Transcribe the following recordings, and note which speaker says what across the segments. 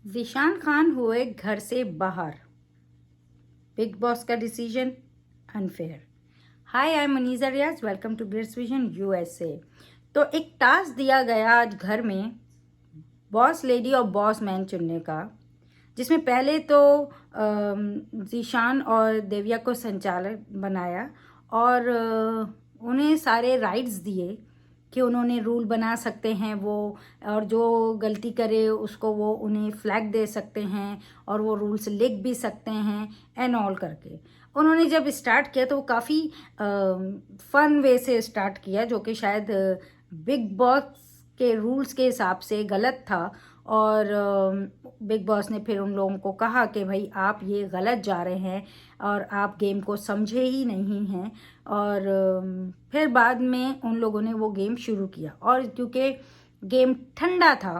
Speaker 1: ज़ीशान खान हुए घर से बाहर, बिग बॉस का decision unfair. Hi, I am Muneeza Riaz, welcome to greats vision USA. तो एक टास्क दिया गया आज घर में बॉस लेडी और बॉस मैन चुनने का, जिसमें पहले तो ज़ीशान और देविया को संचालक बनाया और उन्हें सारे राइट्स दिए कि उन्होंने रूल बना सकते हैं वो, और जो गलती करे उसको वो उन्हें फ्लैग दे सकते हैं और वो रूल्स लिख भी सकते हैं एंड ऑल करके। उन्होंने जब स्टार्ट किया तो वो काफ़ी फन वे से स्टार्ट किया, जो कि शायद बिग बॉस के रूल्स के हिसाब से गलत था। और बिग बॉस ने फिर उन लोगों को कहा कि भाई आप ये गलत जा रहे हैं और आप गेम को समझे ही नहीं हैं। और फिर बाद में उन लोगों ने वो गेम शुरू किया, और क्योंकि गेम ठंडा था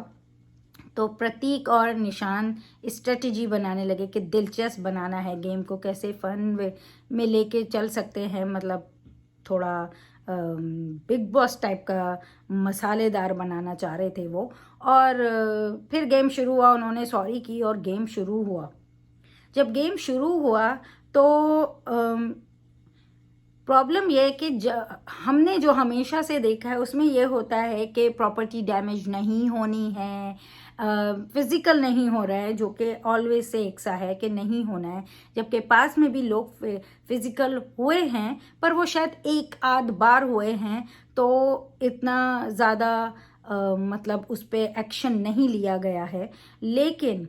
Speaker 1: तो प्रतीक और निशान स्ट्रेटजी बनाने लगे कि दिलचस्प बनाना है गेम को, कैसे फन वे में लेके चल सकते हैं, मतलब थोड़ा बिग बॉस टाइप का मसालेदार बनाना चाह रहे थे वो। और फिर गेम शुरू हुआ, उन्होंने सॉरी की और गेम शुरू हुआ। जब गेम शुरू हुआ तो प्रॉब्लम ये है कि हमने जो हमेशा से देखा है उसमें ये होता है कि प्रॉपर्टी डैमेज नहीं होनी है, फिजिकल नहीं हो रहा है, जो कि ऑलवेज से एक सा है कि नहीं होना है। जबकि पास में भी लोग फिजिकल हुए हैं, पर वो शायद एक आध बार हुए हैं, तो इतना ज़्यादा मतलब उस पर एक्शन नहीं लिया गया है। लेकिन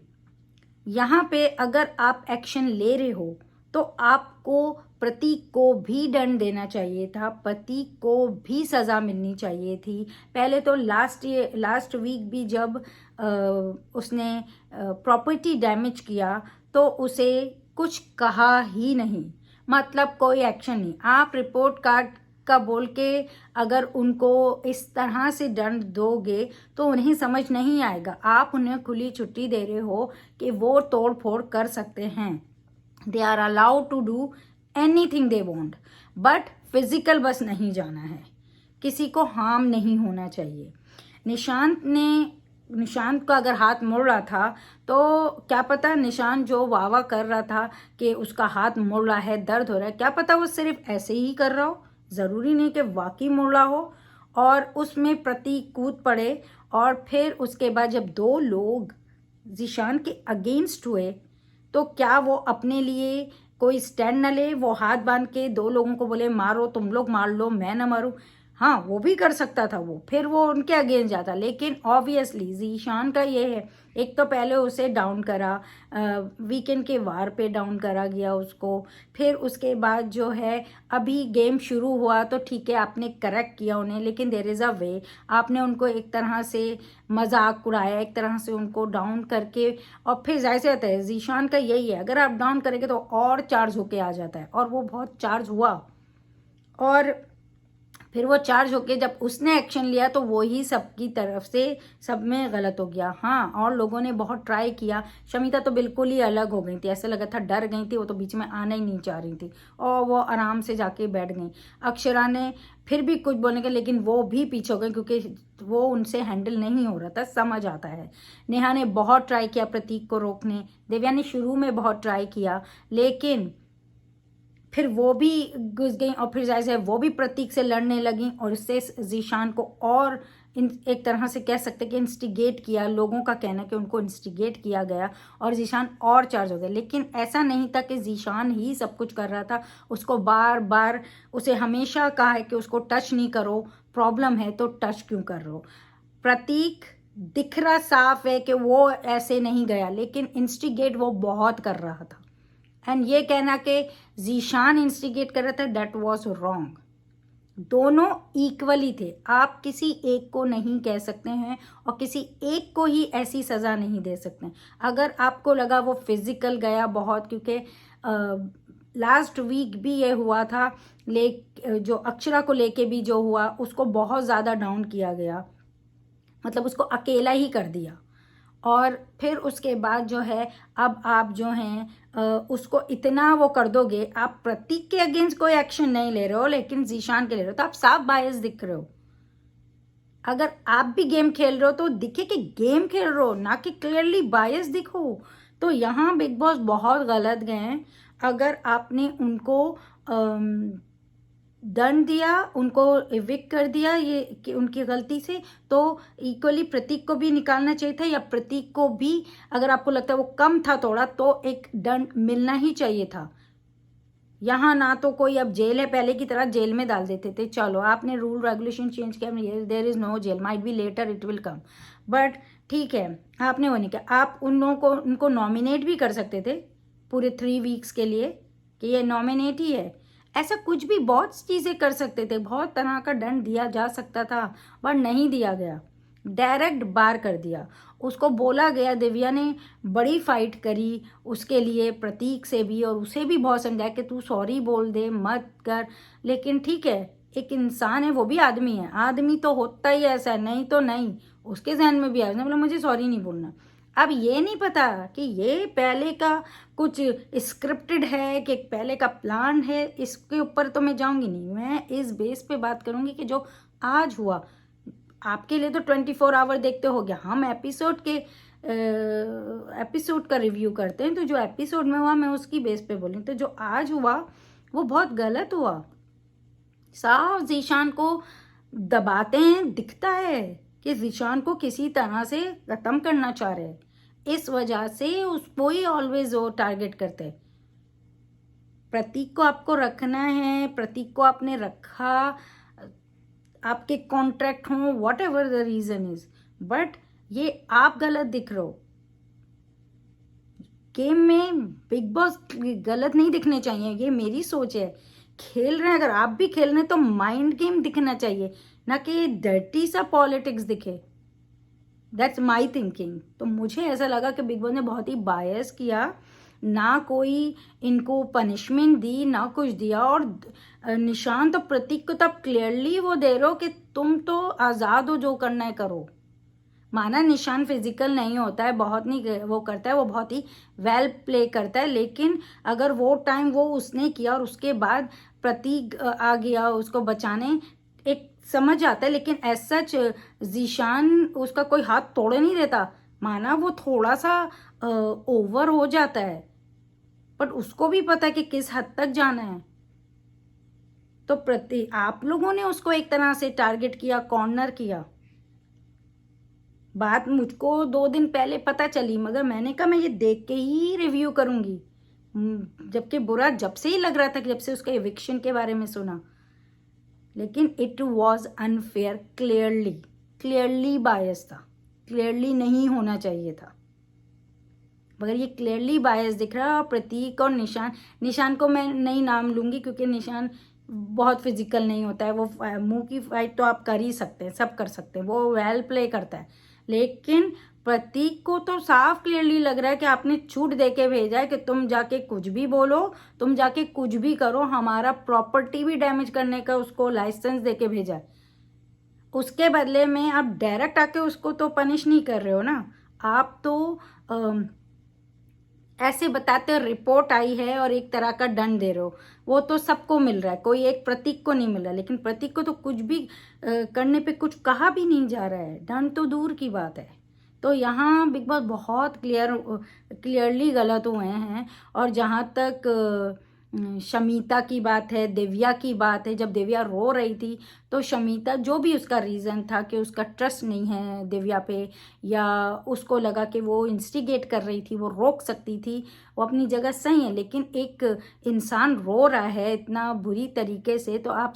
Speaker 1: यहाँ पे अगर आप एक्शन ले रहे हो तो आपको प्रतीक को भी दंड देना चाहिए था, प्रतीक को भी सज़ा मिलनी चाहिए थी। पहले तो लास्ट वीक भी जब उसने प्रॉपर्टी डैमेज किया तो उसे कुछ कहा ही नहीं, मतलब कोई एक्शन नहीं। आप रिपोर्ट कार्ड का बोल के अगर उनको इस तरह से दंड दोगे तो उन्हें समझ नहीं आएगा। आप उन्हें खुली छुट्टी दे रहे हो कि वो तोड़ फोड़ कर सकते हैं, they are allowed to do anything they want, but physical बस नहीं जाना है, किसी को हार्म नहीं होना चाहिए। निशांत का अगर हाथ मुड़ रहा था तो क्या पता निशांत जो वावा कर रहा था कि उसका हाथ मुड़ रहा है, दर्द हो रहा है, क्या पता वो सिर्फ ऐसे ही कर रहा हो, ज़रूरी नहीं कि वाकई मुड़ रहा हो। और उसमें प्रतीक कूद पड़े, और फिर उसके बाद जब दो लोग ज़ीशान के अगेंस्ट हुए तो क्या वो अपने लिए कोई स्टैंड न ले, वो हाथ बांध के दो लोगों को बोले मारो, तुम लोग मार लो, मैं ना मारूं। हाँ, वो भी कर सकता था, वो फिर वो उनके अगेंस्ट जाता। लेकिन ऑब्वियसली ज़ीशान का ये है, एक तो पहले उसे डाउन करा, वीकेंड के वार पे डाउन करा गया उसको। फिर उसके बाद जो है अभी गेम शुरू हुआ तो ठीक है आपने करेक्ट किया उन्हें, लेकिन देयर इज़ अ वे। आपने उनको एक तरह से मजाक उड़ाया, एक तरह से उनको डाउन करके, और फिर जाहिर सी बात है ज़ीशान का यही है, अगर आप डाउन करेंगे तो और चार्ज होके आ जाता है, और वो बहुत चार्ज हुआ। और फिर वो चार्ज होके जब उसने एक्शन लिया तो वो ही सबकी तरफ से सब में गलत हो गया। हाँ, और लोगों ने बहुत ट्राई किया। शमिता तो बिल्कुल ही अलग हो गई थी, ऐसा लगा था डर गई थी, वो तो बीच में आना ही नहीं चाह रही थी और वो आराम से जाके बैठ गई। अक्षरा ने फिर भी कुछ बोलने का, लेकिन वो भी पीछे हो गई क्योंकि वो उनसे हैंडल नहीं हो रहा था, समझ आता है। नेहा ने बहुत ट्राई किया प्रतीक को रोकने, देव्या ने शुरू में बहुत ट्राई किया, लेकिन फिर वो भी घुस गई, और फिर जैसे वो भी प्रतीक से लड़ने लगी, और इससे जीशान को और एक तरह से कह सकते कि इंस्टिगेट किया, लोगों का कहना कि उनको इंस्टिगेट किया गया और जीशान और चार्ज हो गया। लेकिन ऐसा नहीं था कि जीशान ही सब कुछ कर रहा था, उसको बार बार उसे हमेशा कहा है कि उसको टच नहीं करो, प्रॉब्लम है तो टच क्यों कर रहे हो। प्रतीक दिख रहा साफ है कि वो ऐसे नहीं गया, लेकिन इंस्टिगेट वो बहुत कर रहा था। एंड ये कहना कि जीशान इंस्टिगेट कर रहा था, दैट वॉज रॉन्ग। दोनों इक्वली थे, आप किसी एक को नहीं कह सकते हैं और किसी एक को ही ऐसी सज़ा नहीं दे सकते। अगर आपको लगा वो फिजिकल गया बहुत, क्योंकि लास्ट वीक भी ये हुआ था, जो अक्षरा को लेके भी जो हुआ उसको बहुत ज़्यादा डाउन किया गया, मतलब उसको अकेला ही कर दिया। और फिर उसके बाद जो है अब आप जो हैं उसको इतना वो कर दोगे, आप प्रतीक के अगेंस्ट कोई एक्शन नहीं ले रहे हो लेकिन जीशान के ले रहे हो, तो आप साफ बायस दिख रहे हो। अगर आप भी गेम खेल रहे हो तो दिखे कि गेम खेल रहे हो, ना कि क्लियरली बायस दिखो। तो यहाँ बिग बॉस बहुत गलत गए हैं। अगर आपने उनको दंड दिया, उनको इविक्ट कर दिया ये कि उनकी गलती से, तो इक्वली प्रतीक को भी निकालना चाहिए था, या प्रतीक को भी अगर आपको लगता है वो कम था थोड़ा, तो एक दंड मिलना ही चाहिए था। यहाँ ना तो कोई अब जेल है, पहले की तरह जेल में डाल देते थे। चलो आपने रूल रेगुलेशन चेंज किया, there is no jail, might be later it will come, but ठीक है आपने वो नहीं किया। आप उन लोगों को उनको नॉमिनेट भी कर सकते थे पूरे 3 वीक्स के लिए कि ये नॉमिनेट ही है। ऐसा कुछ भी बहुत चीज़ें कर सकते थे, बहुत तरह का दंड दिया जा सकता था, बट नहीं दिया गया, डायरेक्ट बार कर दिया। उसको बोला गया, दिव्या ने बड़ी फाइट करी उसके लिए, प्रतीक से भी, और उसे भी बहुत समझाया कि तू सॉरी बोल दे, मत कर। लेकिन ठीक है, एक इंसान है, वो भी आदमी है, आदमी तो होता ही ऐसा है, नहीं तो नहीं। उसके जहन में भी आया, उसने बोला मुझे सॉरी नहीं बोलना। अब ये नहीं पता कि ये पहले का कुछ स्क्रिप्टेड है कि पहले का प्लान है, इसके ऊपर तो मैं जाऊंगी नहीं। मैं इस बेस पे बात करूंगी कि जो आज हुआ। आपके लिए तो 24 आवर देखते हो गया, हम एपिसोड का रिव्यू करते हैं, तो जो एपिसोड में हुआ मैं उसकी बेस पे बोली। तो जो आज हुआ वो बहुत गलत हुआ। साफ जीशान को दबाते हैं, दिखता है कि जीशान को किसी तरह से खत्म करना चाह रहे हैं, इस वजह से उसको ही ऑलवेज वो टारगेट करते हैं। प्रतीक को आपको रखना है, प्रतीक को आपने रखा, आपके कॉन्ट्रैक्ट हों, whatever the reason is, but ये आप गलत दिख रहे हो। गेम में बिग बॉस गलत नहीं दिखने चाहिए, ये मेरी सोच है। खेल रहे हैं, अगर आप भी खेल रहे हैं तो माइंड गेम दिखना चाहिए, ना कि डर्टी सा पॉलिटिक्स दिखे। That's my thinking. तो मुझे ऐसा लगा कि बिग बॉस ने बहुत ही बायस किया, ना कोई इनको पनिशमेंट दी, ना कुछ दिया। और निशान तो प्रतीक को तब क्लियरली वो दे रहे हो कि तुम तो आज़ाद हो, जो करना है करो। माना निशान फिजिकल नहीं होता है, बहुत नहीं वो करता है, वो बहुत ही वेल प्ले करता है, लेकिन अगर वो टाइम वो उसने किया और उसके बाद प्रतीक आ गया उसको बचाने, एक समझ आता है। लेकिन एज सच जीशान उसका कोई हाथ तोड़ नहीं देता, माना वो थोड़ा सा ओवर हो जाता है, बट उसको भी पता है कि किस हद तक जाना है। तो प्रति आप लोगों ने उसको एक तरह से टारगेट किया, कॉर्नर किया। बात मुझको 2 दिन पहले पता चली, मगर मैंने कहा मैं ये देख के ही रिव्यू करूंगी। जबकि बुरा जब से ही लग रहा था कि जब से उसके एविक्शन के बारे में सुना। लेकिन इट वॉज अनफेयर, क्लियरली बायस था, क्लियरली नहीं होना चाहिए था, मगर ये क्लियरली बायस दिख रहा है। और प्रतीक और निशान को मैं नहीं नाम लूंगी, क्योंकि निशान बहुत फिजिकल नहीं होता है। वो मुंह की फाइट तो आप कर ही सकते हैं, सब कर सकते हैं, वो वेल प्ले करता है। लेकिन प्रतीक को तो साफ क्लियरली लग रहा है कि आपने छूट दे के भेजा है कि तुम जाके कुछ भी बोलो, तुम जाके कुछ भी करो, हमारा प्रॉपर्टी भी डैमेज करने का उसको लाइसेंस दे के भेजा है। उसके बदले में आप डायरेक्ट आके उसको तो पनिश नहीं कर रहे हो ना, आप तो ऐसे बताते हो रिपोर्ट आई है और एक तरह का दंड दे रहे हो। वो तो सबको मिल रहा है, कोई एक प्रतीक को नहीं मिल रहा, लेकिन प्रतीक को तो कुछ भी करने पे कुछ कहा भी नहीं जा रहा है, दंड तो दूर की बात है। तो यहाँ बिग बॉस बहुत क्लियरली गलत हुए हैं। और जहाँ तक शमीता की बात है, दिव्या की बात है, जब दिव्या रो रही थी तो शमीता जो भी उसका रीज़न था कि उसका ट्रस्ट नहीं है दिव्या पे, या उसको लगा कि वो इंस्टिगेट कर रही थी, वो रोक सकती थी, वो अपनी जगह सही है। लेकिन एक इंसान रो रहा है इतना बुरी तरीके से, तो आप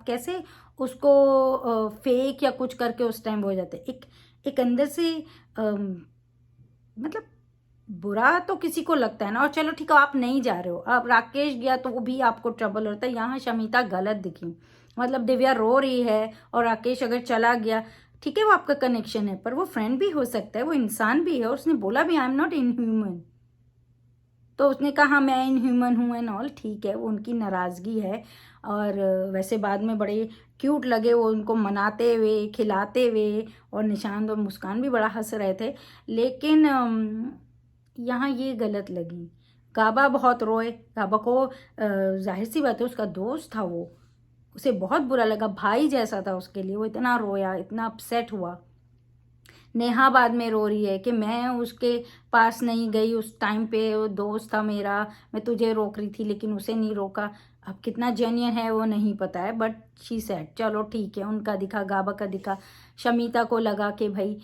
Speaker 1: कैसे उसको फेक या कुछ करके उस टाइम हो जाते। एक अंदर से मतलब बुरा तो किसी को लगता है ना। और चलो ठीक है, आप नहीं जा रहे हो, अब राकेश गया तो वो भी आपको ट्रबल होता है। यहाँ शमीता गलत दिखी, मतलब दिव्या रो रही है और राकेश अगर चला गया, ठीक है वो आपका कनेक्शन है, पर वो फ्रेंड भी हो सकता है, वो इंसान भी है, और उसने बोला भी आई एम नॉट इनह्यूमन। तो उसने कहा हाँ मैं इनह्यूमन हूँ एंड ऑल, ठीक है वो उनकी नाराज़गी है। और वैसे बाद में बड़े क्यूट लगे वो उनको मनाते हुए, खिलाते हुए, और निशांत और मुस्कान भी बड़ा हंस रहे थे। लेकिन यहाँ ये गलत लगी। गाबा बहुत रोए, गाबा को जाहिर सी बात है उसका दोस्त था वो, उसे बहुत बुरा लगा, भाई जैसा था उसके लिए, वो इतना रोया, इतना अपसेट हुआ। नेहा बाद में रो रही है कि मैं उसके पास नहीं गई उस टाइम पे, वो दोस्त था मेरा, मैं तुझे रोक रही थी लेकिन उसे नहीं रोका। अब कितना जेन्युइन है वो नहीं पता है, बट शी सेड चलो ठीक है, उनका दिखा, गाबा का दिखा। शमीता को लगा कि भाई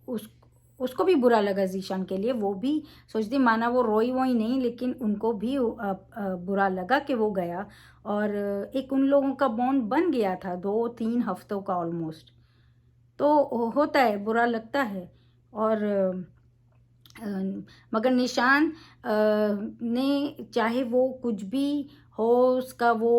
Speaker 1: उस उसको भी बुरा लगा जीशान के लिए, वो भी सोचती माना वो रोई वोई नहीं, लेकिन उनको भी बुरा लगा कि वो गया। और एक उन लोगों का बॉन्ड बन गया था 2-3 हफ्तों का ऑलमोस्ट। तो होता है, बुरा लगता है। और मगर निशान ने चाहे वो कुछ भी हो, उसका वो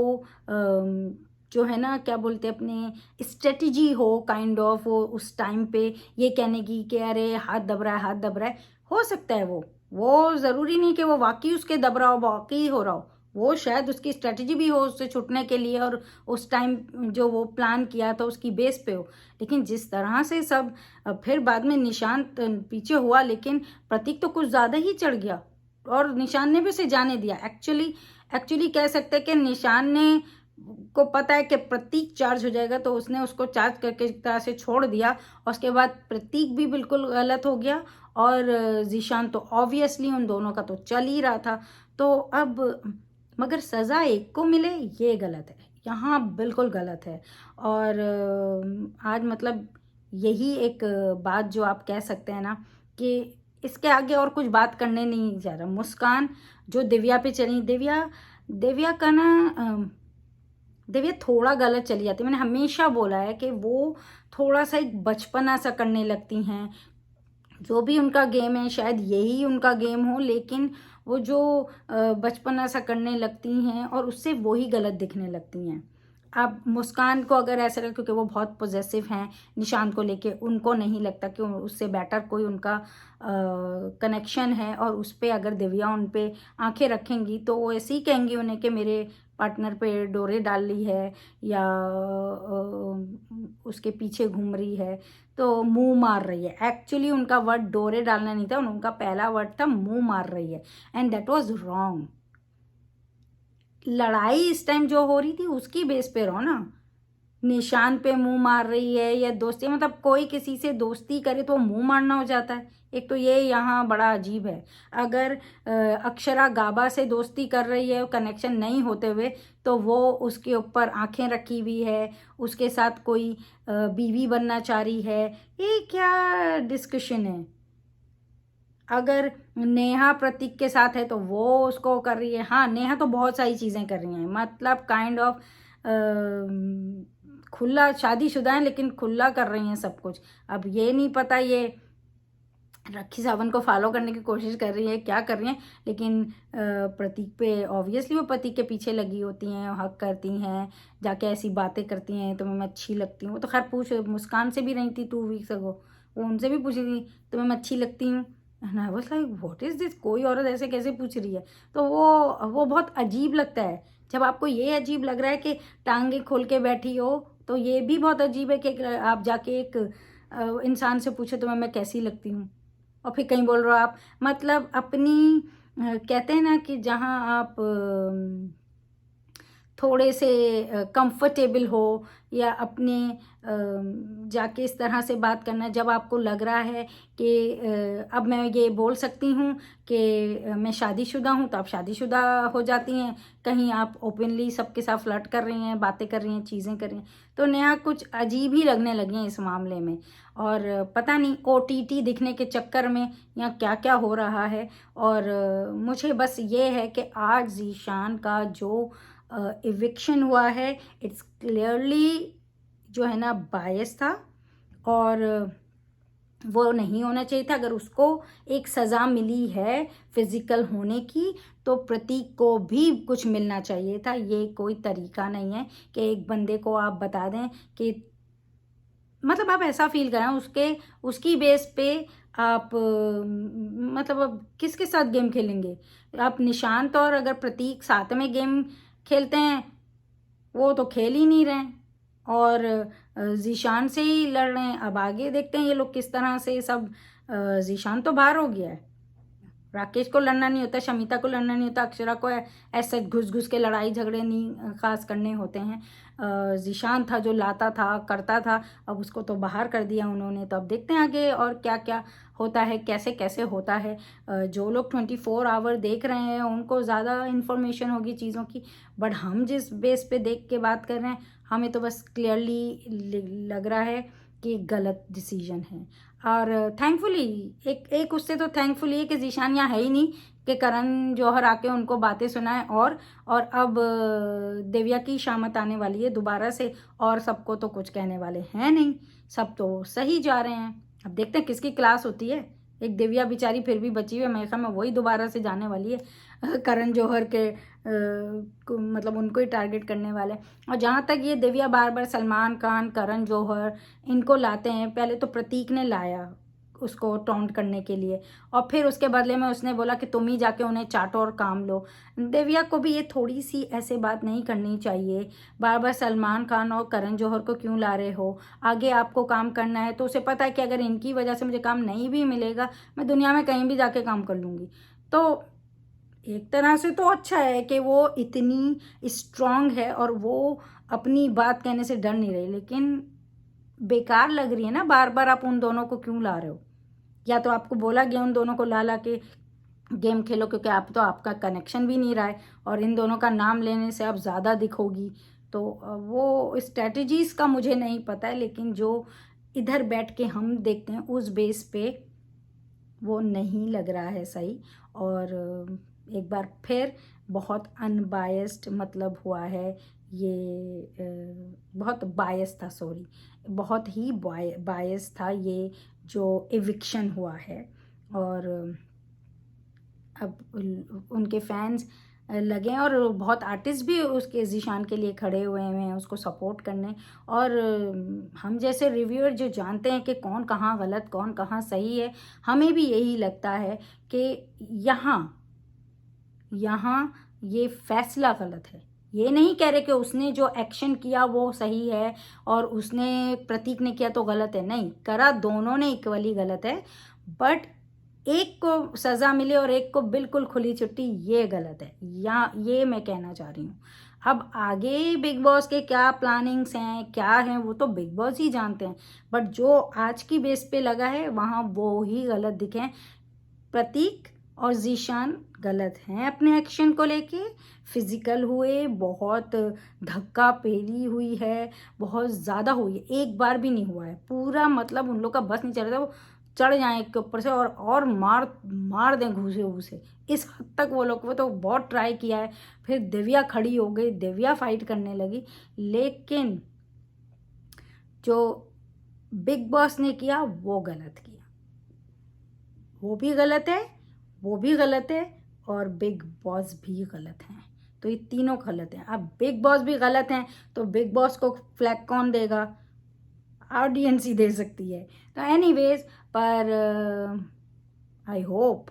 Speaker 1: जो है ना क्या बोलते हैं, अपने स्ट्रेटजी हो काइंड ऑफ, वो उस टाइम पे ये कहने की कि अरे हाथ दब रहा है, हाथ दब रहा है, हो सकता है वो ज़रूरी नहीं कि वो वाकई उसके दब रहा हो, वाकई हो रहा हो। वो शायद उसकी स्ट्रेटजी भी हो उससे छुटने के लिए, और उस टाइम जो वो प्लान किया था उसकी बेस पे हो। लेकिन जिस तरह से सब फिर बाद में निशांत पीछे हुआ, लेकिन प्रतीक तो कुछ ज़्यादा ही चढ़ गया और निशान ने भी उसे जाने दिया। एक्चुअली कह सकते हैं कि निशान ने को पता है कि प्रतीक चार्ज हो जाएगा, तो उसने उसको चार्ज करके एक तरह से छोड़ दिया। और उसके बाद प्रतीक भी बिल्कुल गलत हो गया, और जीशान तो ऑब्वियसली उन दोनों का तो चल ही रहा था। तो अब मगर सज़ा एक को मिले ये गलत है, यहाँ बिल्कुल गलत है। और आज मतलब यही एक बात जो आप कह सकते हैं ना कि इसके आगे और कुछ बात करने नहीं जा रहा। मुस्कान जो दिव्या पे चली, दिव्या का ना दिव्या थोड़ा गलत चली जाती है। मैंने हमेशा बोला है कि वो थोड़ा सा एक बचपना सा करने लगती हैं। जो भी उनका गेम है शायद यही उनका गेम हो, लेकिन वो जो बचपना सा करने लगती हैं और उससे वही गलत दिखने लगती हैं। अब मुस्कान को अगर ऐसा लगे, क्योंकि वो बहुत पॉजेसिव हैं निशांत को लेके, उनको नहीं लगता कि उससे बेटर कोई उनका कनेक्शन है, और उस पर अगर दिव्या उन पे आंखें रखेंगी तो वो ऐसे ही कहेंगी उन्हें कि मेरे पार्टनर पे डोरे डाल ली है, या उसके पीछे घूम रही है, तो मुंह मार रही है। एक्चुअली उनका वर्ड डोरे डालना नहीं था, उनका पहला वर्ड था मुंह मार रही है, एंड दैट वाज रॉन्ग। लड़ाई इस टाइम जो हो रही थी उसकी बेस पे रहो ना। निशान पे मुंह मार रही है या दोस्ती, मतलब कोई किसी से दोस्ती करे तो मुंह मारना हो जाता है। एक तो ये यहाँ बड़ा अजीब है। अगर अक्षरा गाबा से दोस्ती कर रही है कनेक्शन नहीं होते हुए, तो वो उसके ऊपर आंखें रखी हुई है, उसके साथ कोई बीवी बनना चाह रही है, ये क्या डिस्कशन है। अगर नेहा प्रतीक के साथ है तो वो उसको कर रही है। हाँ, नेहा तो बहुत सारी चीज़ें कर रही हैं, मतलब काइंड ऑफ खुला, शादीशुदा है लेकिन खुला कर रही हैं सब कुछ। अब ये नहीं पता ये रखी सावन को फॉलो करने की कोशिश कर रही है, क्या कर रही हैं, लेकिन प्रतीक पे ऑब्वियसली वो प्रतीक के पीछे लगी होती हैं, हक करती हैं, जाके ऐसी बातें करती हैं, तुम्हें मैं अच्छी लगती हूँ। वो तो खैर पूछ मुस्कान से भी रही थी 2 वीक्स अगो, वो उनसे भी पूछी थी तुम्हें मैं अच्छी लगती हूँ। And I was like what is this, कोई औरत ऐसे कैसे पूछ रही है। तो वो बहुत अजीब लगता है। जब आपको ये अजीब लग रहा है कि टांगे खोल के बैठी हो, तो ये भी बहुत अजीब है कि आप जाके एक इंसान से पूछे तुम्हें मैं कैसी लगती हूँ, और फिर कहीं बोल रहे हो आप, मतलब अपनी कहते हैं ना कि जहाँ आप थोड़े से कंफर्टेबल हो, या अपने जाके इस तरह से बात करना जब आपको लग रहा है कि अब मैं ये बोल सकती हूँ कि मैं शादीशुदा हूँ, तो आप शादीशुदा हो जाती हैं। कहीं आप ओपनली सबके साथ फ्लर्ट कर रही हैं, बातें कर रही हैं, चीज़ें कर रही हैं, तो नेहा कुछ अजीब ही लगने लगी हैं इस मामले में। और पता नहीं ओटीटी दिखने के चक्कर में यहाँ क्या क्या हो रहा है। और मुझे बस ये है कि आज जीशान का जो इविक्शन हुआ है, इट्स क्लियरली जो है ना बायस था, और वो नहीं होना चाहिए था। अगर उसको एक सज़ा मिली है फिजिकल होने की, तो प्रतीक को भी कुछ मिलना चाहिए था। ये कोई तरीका नहीं है कि एक बंदे को आप बता दें कि, मतलब आप ऐसा फील करें उसकी बेस पे आप मतलब अब किसके साथ गेम खेलेंगे आप। निशांत और अगर प्रतीक साथ में गेम खेलते हैं, वो तो खेल ही नहीं रहे हैं, और जीशान से ही लड़ रहे हैं। अब आगे देखते हैं ये लोग किस तरह से सब, जीशान तो बाहर हो गया है। राकेश को लड़ना नहीं होता, शमिता को लड़ना नहीं होता, अक्षरा को ऐसे घुस घुस के लड़ाई झगड़े नहीं खास करने होते हैं। ज़ीशान था जो लाता था, करता था, अब उसको तो बाहर कर दिया उन्होंने। तो अब देखते हैं आगे और क्या क्या होता है, कैसे कैसे होता है। जो लोग 24 आवर देख रहे हैं उनको ज़्यादा इन्फॉर्मेशन होगी चीज़ों की, बट हम जिस बेस पे देख के बात कर रहे हैं हमें तो बस क्लियरली लग रहा है कि गलत डिसीजन है। और थैंकफुली एक उससे तो थैंकफुली है कि ज़ीशान यहाँ है ही नहीं कि करण जौहर आके उनको बातें सुनाए। और अब दिव्या की शामत आने वाली है दोबारा से, और सबको तो कुछ कहने वाले हैं नहीं, सब तो सही जा रहे हैं। अब देखते हैं किसकी क्लास होती है। एक दिव्या बेचारी फिर भी बची हुई है, मेरे ख्याल में वही दोबारा से जाने वाली है करण जौहर के मतलब उनको ही टारगेट करने वाले। और जहाँ तक ये दिव्या बार बार सलमान खान, करण जौहर इनको लाते हैं, पहले तो प्रतीक ने लाया उसको टॉन्ट करने के लिए, और फिर उसके बदले में उसने बोला कि तुम ही जाके उन्हें चाटो और काम लो। दिव्या को भी ये थोड़ी सी ऐसे बात नहीं करनी चाहिए, बार बार सलमान खान और करण जौहर को क्यों ला रहे हो। आगे आपको काम करना है तो उसे पता है कि अगर इनकी वजह से मुझे काम नहीं भी मिलेगा, मैं दुनिया में कहीं भी जाके काम कर लूँगी। तो एक तरह से तो अच्छा है कि वो इतनी स्ट्रांग है और वो अपनी बात कहने से डर नहीं रही, लेकिन बेकार लग रही है ना, बार बार आप उन दोनों को क्यों ला रहे हो। या तो आपको बोला गया उन दोनों को ला के गेम खेलो, क्योंकि आप तो आपका कनेक्शन भी नहीं रहा है और इन दोनों का नाम लेने से आप ज़्यादा दिखोगी। तो वो स्ट्रेटजीज़ का मुझे नहीं पता है, लेकिन जो इधर बैठ के हम देखते हैं उस बेस पे वो नहीं लग रहा है सही। और एक बार फिर बहुत अनबायस्ड मतलब हुआ है ये, बहुत बायस था, सॉरी, बहुत ही बायस था ये जो एविक्शन हुआ है। और अब उनके फैंस लगे और बहुत आर्टिस्ट भी उसके ज़ीशान के लिए खड़े हुए हैं उसको सपोर्ट करने। और हम जैसे रिव्यूअर जो जानते हैं कि कौन कहाँ गलत कौन कहाँ सही है, हमें भी यही लगता है कि यहाँ ये फैसला गलत है। ये नहीं कह रहे कि उसने जो एक्शन किया वो सही है और उसने प्रतीक ने किया तो गलत है, नहीं, करा दोनों ने इक्वली गलत है, बट एक को सज़ा मिले और एक को बिल्कुल खुली छुट्टी, ये गलत है, या ये मैं कहना चाह रही हूँ। अब आगे बिग बॉस के क्या प्लानिंग्स हैं क्या हैं वो तो बिग बॉस ही जानते हैं, बट जो आज की बेस पे लगा है वहाँ वो ही गलत दिखे। प्रतीक और ज़ीशान गलत हैं अपने एक्शन को लेके, फिजिकल हुए, बहुत धक्का पेली हुई है, बहुत ज़्यादा हुई है, एक बार भी नहीं हुआ है पूरा, मतलब उन लोग का बस नहीं चल रहा था, वो चढ़ जाएं एक के ऊपर से और मार दें घूसे घूसे, इस हद तक वो लोग, वो तो बहुत ट्राई किया है। फिर दिव्या खड़ी हो गई, दिव्या फाइट करने लगी, लेकिन जो बिग बॉस ने किया वो गलत किया, वो भी गलत है, वो भी गलत है और बिग बॉस भी गलत हैं। तो ये तीनों गलत हैं। अब बिग बॉस भी गलत हैं तो बिग बॉस को फ्लैग कौन देगा, ऑडियंस ही दे सकती है। तो एनीवेज, पर आई होप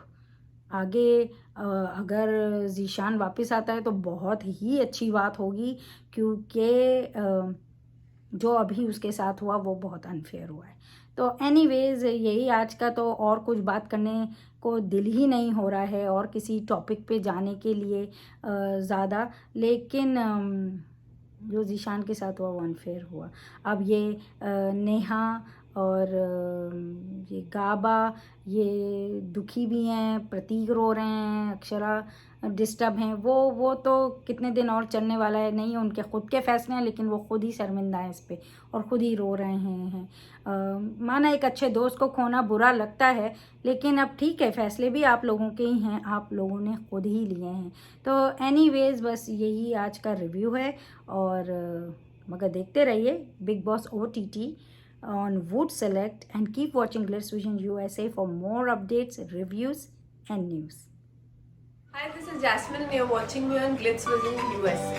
Speaker 1: आगे अगर ज़ीशान वापस आता है तो बहुत ही अच्छी बात होगी, क्योंकि जो अभी उसके साथ हुआ वो बहुत अनफेयर हुआ है। तो एनीवेज यही आज का, तो और कुछ बात करने को दिल ही नहीं हो रहा है और किसी टॉपिक पे जाने के लिए ज़्यादा, लेकिन जो ज़ीशान के साथ हुआ वो अनफेयर हुआ। अब ये नेहा और ये गाबा ये दुखी भी हैं, प्रतीक रो रहे हैं, अक्षरा डिस्टर्ब हैं, वो तो कितने दिन और चलने वाला है, नहीं उनके खुद के फैसले हैं, लेकिन वो खुद ही शर्मिंदा हैं इस पे और खुद ही रो रहे हैं। माना एक अच्छे दोस्त को खोना बुरा लगता है, लेकिन अब ठीक है, फैसले भी आप लोगों के ही हैं, आप लोगों ने खुद ही लिए हैं। तो एनीवेज बस यही आज का रिव्यू है, और मगर देखते रहिए big boss OTT on Wood Select and keep watching Glitz Vision USA for more updates, reviews and news.
Speaker 2: Hi, this is Jasmine and you're watching me on Glitz Vision USA.